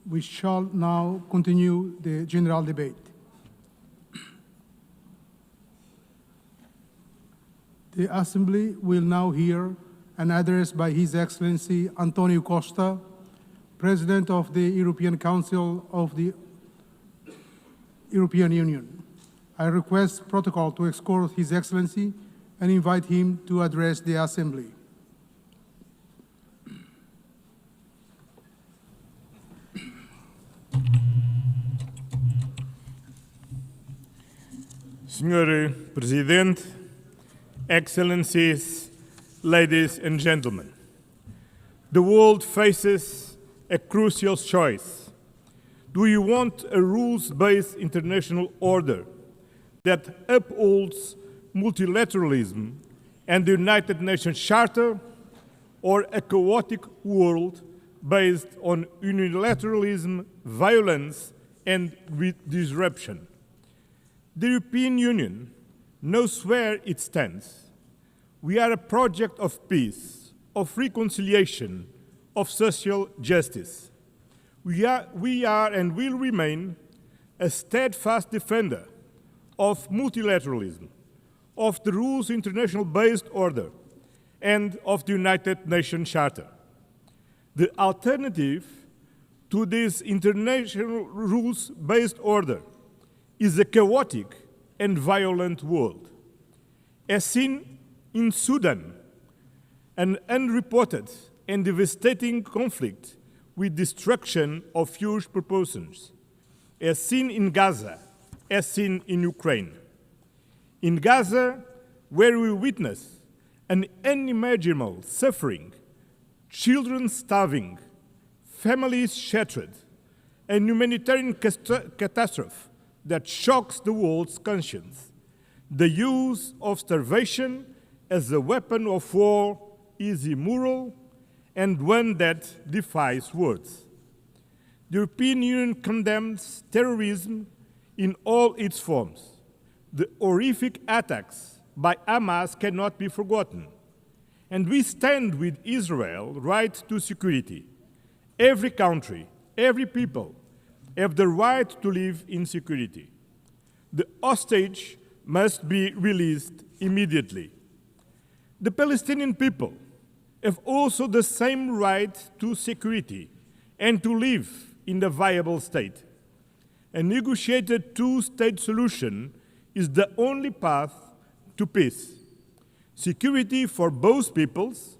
We shall now continue the general debate. The Assembly will now hear an address by His Excellency António Costa, President of the European Council of the European Union. I request protocol to escort His Excellency and invite him to address the Assembly. Senhor Presidente, Excellencies, ladies and gentlemen, the world faces a crucial choice. Do you want a rules-based international order that upholds multilateralism and the United Nations Charter, or a chaotic world based on unilateralism, violence, and disruption? The European Union knows where it stands. We are a project of peace, of reconciliation, of social justice. We are and will remain a steadfast defender of multilateralism, of the rules international-based order, and of the United Nations Charter. The alternative to this international rules-based order is a chaotic and violent world. As seen in Sudan, an unreported and devastating conflict with destruction of huge proportions, as seen in Gaza, as seen in Ukraine. In Gaza, where we witness an unimaginable suffering, children starving, families shattered, a humanitarian catastrophe that shocks the world's conscience. The use of starvation as a weapon of war is immoral and one that defies words. The European Union condemns terrorism in all its forms. The horrific attacks by Hamas cannot be forgotten. And we stand with Israel's right to security. Every country, every people have the right to live in security. The hostage must be released immediately. The Palestinian people have also the same right to security and to live in a viable state. A negotiated two-state solution is the only path to peace. Security for both peoples,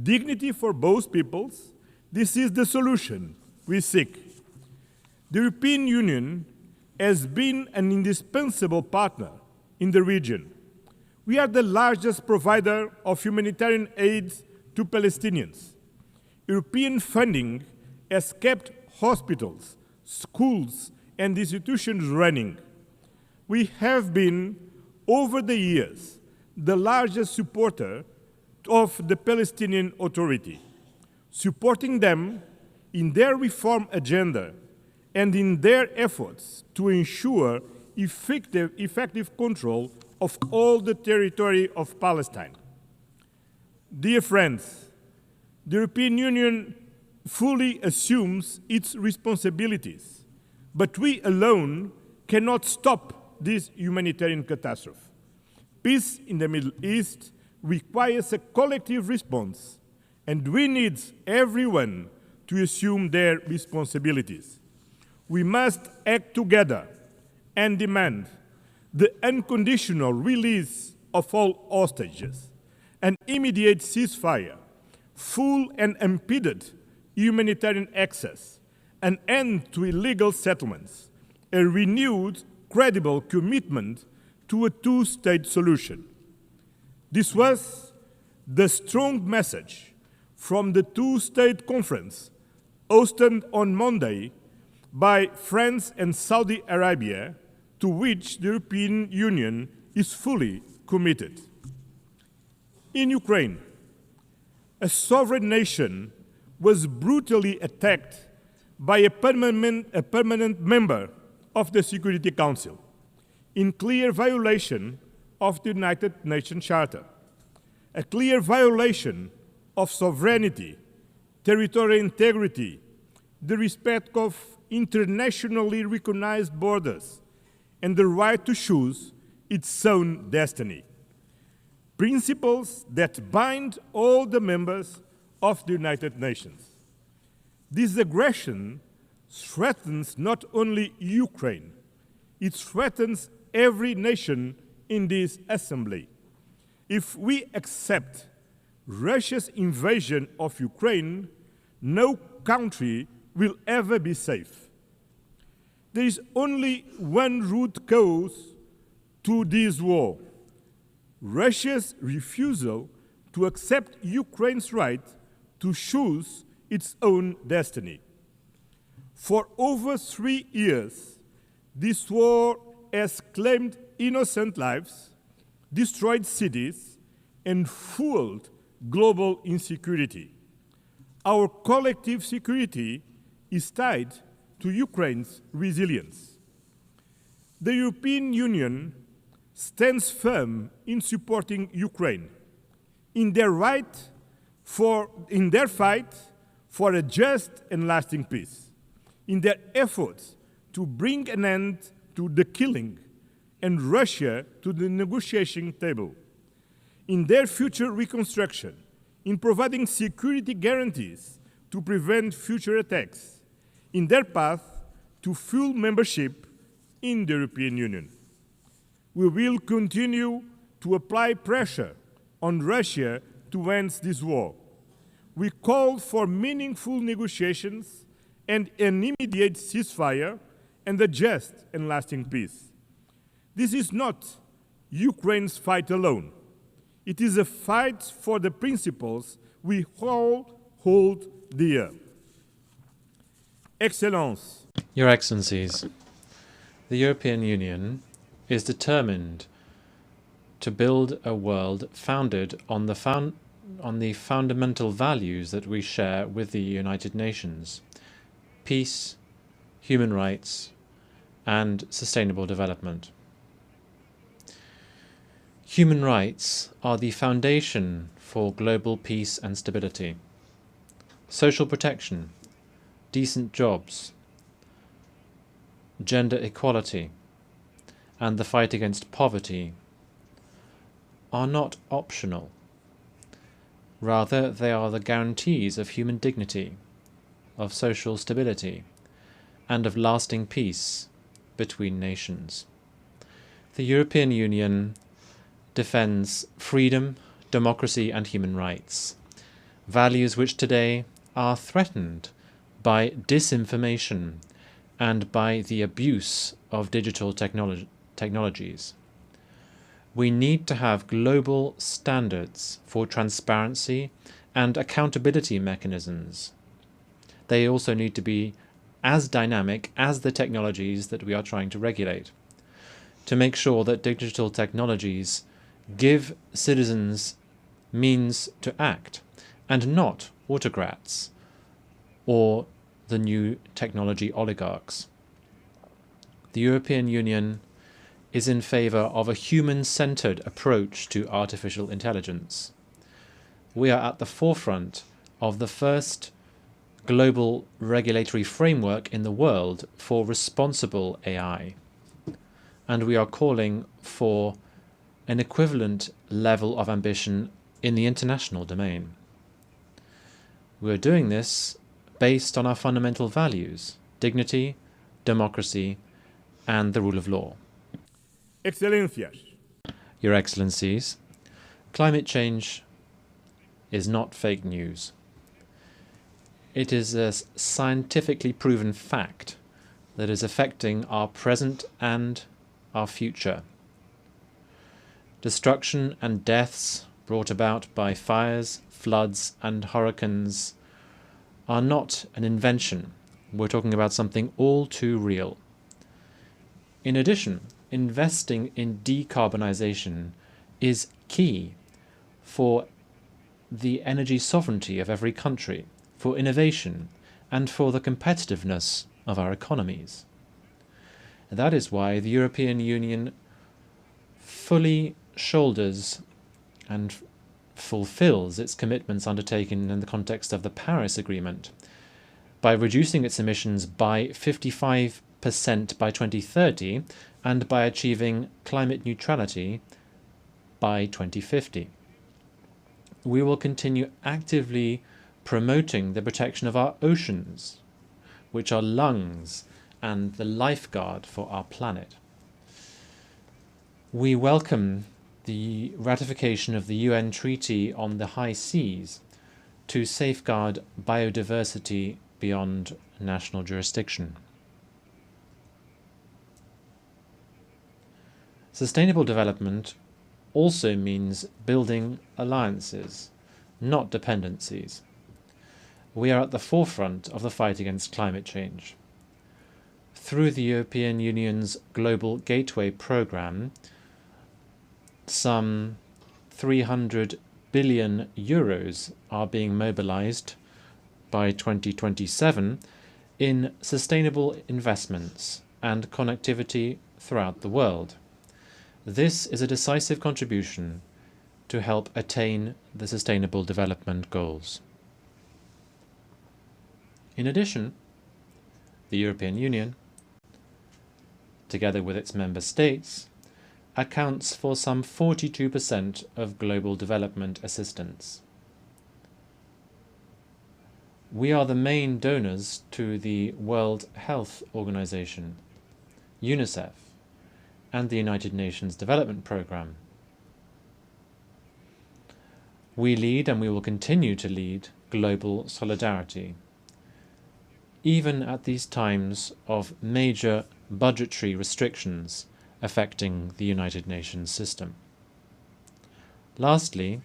dignity for both peoples, this is the solution we seek. The European Union has been an indispensable partner in the region. We are the largest provider of humanitarian aid to Palestinians. European funding has kept hospitals, schools, and institutions running. We have been, over the years, the largest supporter of the Palestinian Authority, supporting them in their reform agenda and in their efforts to ensure effective control of all the territory of Palestine. Dear friends, the European Union fully assumes its responsibilities, but we alone cannot stop this humanitarian catastrophe. Peace in the Middle East requires a collective response, and we need everyone to assume their responsibilities. We must act together and demand the unconditional release of all hostages, an immediate ceasefire, full and unimpeded humanitarian access, an end to illegal settlements, a renewed, credible commitment to a two-state solution. This was the strong message from the two-state conference hosted on Monday by France and Saudi Arabia, to which the European Union is fully committed. In Ukraine, a sovereign nation was brutally attacked by a permanent member of the Security Council, in clear violation of the United Nations Charter, a clear violation of sovereignty, territorial integrity, the respect of internationally recognized borders and the right to choose its own destiny. Principles that bind all the members of the United Nations. This aggression threatens not only Ukraine, it threatens every nation in this assembly. If we accept Russia's invasion of Ukraine, no country will ever be safe. There is only one root cause to this war: Russia's refusal to accept Ukraine's right to choose its own destiny. For over 3 years, this war has claimed innocent lives, destroyed cities, and fueled global insecurity. Our collective security is tied to Ukraine's resilience. The European Union stands firm in supporting Ukraine in their fight for a just and lasting peace, in their efforts to bring an end to the killing and Russia to the negotiation table, in their future reconstruction, in providing security guarantees to prevent future attacks, in their path to full membership in the European Union. We will continue to apply pressure on Russia to end this war. We call for meaningful negotiations and an immediate ceasefire and a just and lasting peace. This is not Ukraine's fight alone. It is a fight for the principles we all hold dear. Excellence. Your Excellencies, the European Union is determined to build a world founded on the fundamental values that we share with the United Nations: peace, human rights, and sustainable development. Human rights are the foundation for global peace and stability. Social protection, decent jobs, gender equality, and the fight against poverty are not optional. Rather, they are the guarantees of human dignity, of social stability, and of lasting peace between nations. The European Union defends freedom, democracy, and human rights, values which today are threatened by disinformation and by the abuse of digital technologies. We need to have global standards for transparency and accountability mechanisms. They also need to be as dynamic as the technologies that we are trying to regulate, to make sure that digital technologies give citizens means to act, and not autocrats or the new technology oligarchs. The European Union is in favour of a human-centred approach to artificial intelligence. We are at the forefront of the first global regulatory framework in the world for responsible AI, and we are calling for an equivalent level of ambition in the international domain. We are doing this based on our fundamental values: dignity, democracy, and the rule of law. Excellencias. Your Excellencies, climate change is not fake news. It is a scientifically proven fact that is affecting our present and our future. Destruction and deaths brought about by fires, floods, and hurricanes are not an invention. We're talking about something all too real. In addition, investing in decarbonization is key for the energy sovereignty of every country, for innovation, and for the competitiveness of our economies. That is why the European Union fully shoulders and fulfills its commitments undertaken in the context of the Paris Agreement by reducing its emissions by 55% by 2030 and by achieving climate neutrality by 2050. We will continue actively promoting the protection of our oceans, which are lungs and the lifeguard for our planet. We welcome the ratification of the UN Treaty on the High Seas to safeguard biodiversity beyond national jurisdiction. Sustainable development also means building alliances, not dependencies. We are at the forefront of the fight against climate change. Through the European Union's Global Gateway programme, some 300 billion euros are being mobilized by 2027 in sustainable investments and connectivity throughout the world. This is a decisive contribution to help attain the Sustainable Development Goals. In addition, the European Union, together with its member states, accounts for some 42% of global development assistance. We are the main donors to the World Health Organization, UNICEF, and the United Nations Development Programme. We lead, and we will continue to lead, global solidarity, even at these times of major budgetary restrictions affecting the United Nations system. Lastly,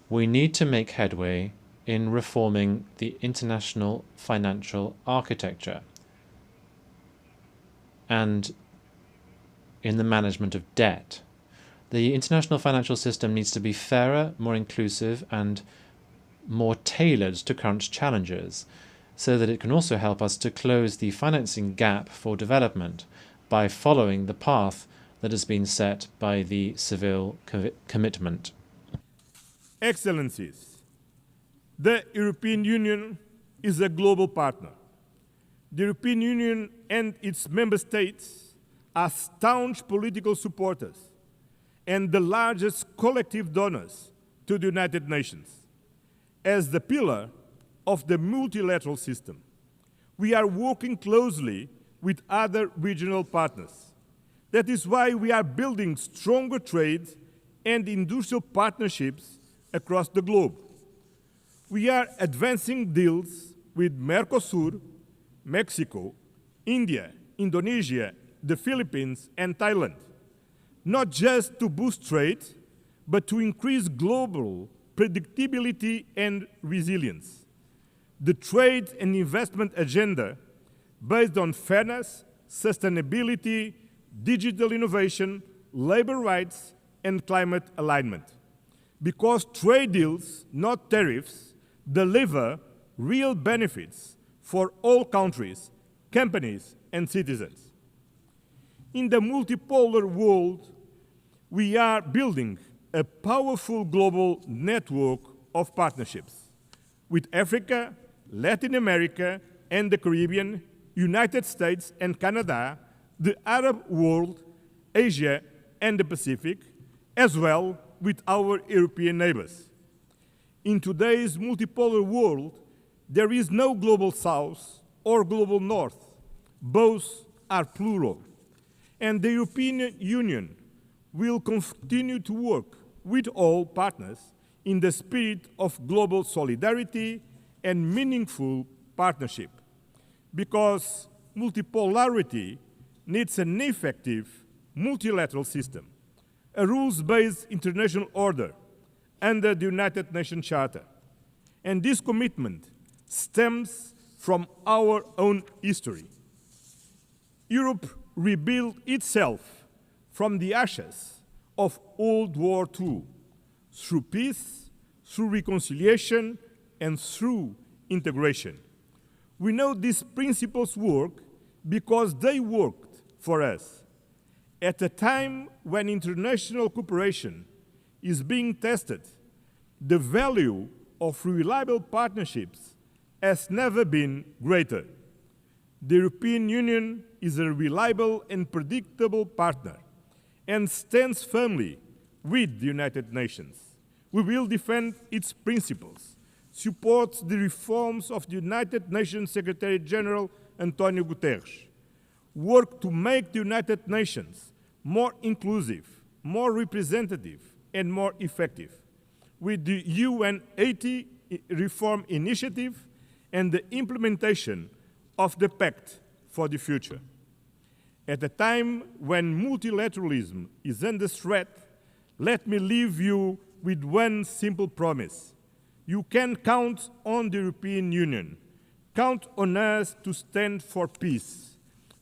we need to make headway in reforming the international financial architecture and in the management of debt. The international financial system needs to be fairer, more inclusive, and more tailored to current challenges, so that it can also help us to close the financing gap for development by following the path that has been set by the Seville commitment. Excellencies, the European Union is a global partner. The European Union and its member states are staunch political supporters and the largest collective donors to the United Nations. As the pillar of the multilateral system, we are working closely with other regional partners. That is why we are building stronger trade and industrial partnerships across the globe. We are advancing deals with Mercosur, Mexico, India, Indonesia, the Philippines, and Thailand, not just to boost trade, but to increase global predictability and resilience. The trade and investment agenda, based on fairness, sustainability, digital innovation, labor rights, and climate alignment. Because trade deals, not tariffs, deliver real benefits for all countries, companies, and citizens. In the multipolar world, we are building a powerful global network of partnerships with Africa, Latin America, and the Caribbean, United States and Canada, the Arab world, Asia, and the Pacific, as well with our European neighbors. In today's multipolar world, there is no global south or global north. Both are plural. And the European Union will continue to work with all partners in the spirit of global solidarity and meaningful partnership, because multipolarity needs an effective multilateral system, a rules-based international order under the United Nations Charter. And this commitment stems from our own history. Europe rebuilt itself from the ashes of World War II through peace, through reconciliation, and through integration. We know these principles work because they worked for us. At a time when international cooperation is being tested, the value of reliable partnerships has never been greater. The European Union is a reliable and predictable partner and stands firmly with the United Nations. We will defend its principles, support the reforms of the United Nations Secretary-General António Guterres, work to make the United Nations more inclusive, more representative, and more effective, with the UN80 reform initiative and the implementation of the Pact for the Future. At a time when multilateralism is under threat, let me leave you with one simple promise. You can count on the European Union. Count on us to stand for peace,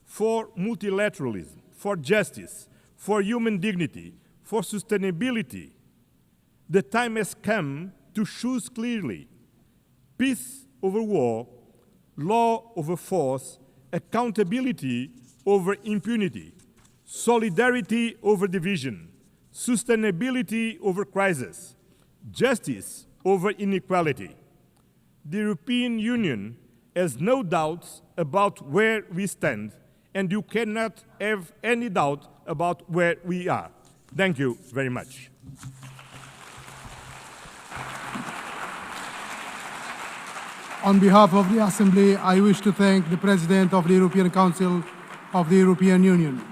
for multilateralism, for justice, for human dignity, for sustainability. The time has come to choose clearly: peace over war, law over force, accountability over impunity, solidarity over division, sustainability over crisis, justice over inequality. The European Union has no doubts about where we stand, and you cannot have any doubt about where we are. Thank you very much. On behalf of the Assembly, I wish to thank the President of the European Council of the European Union.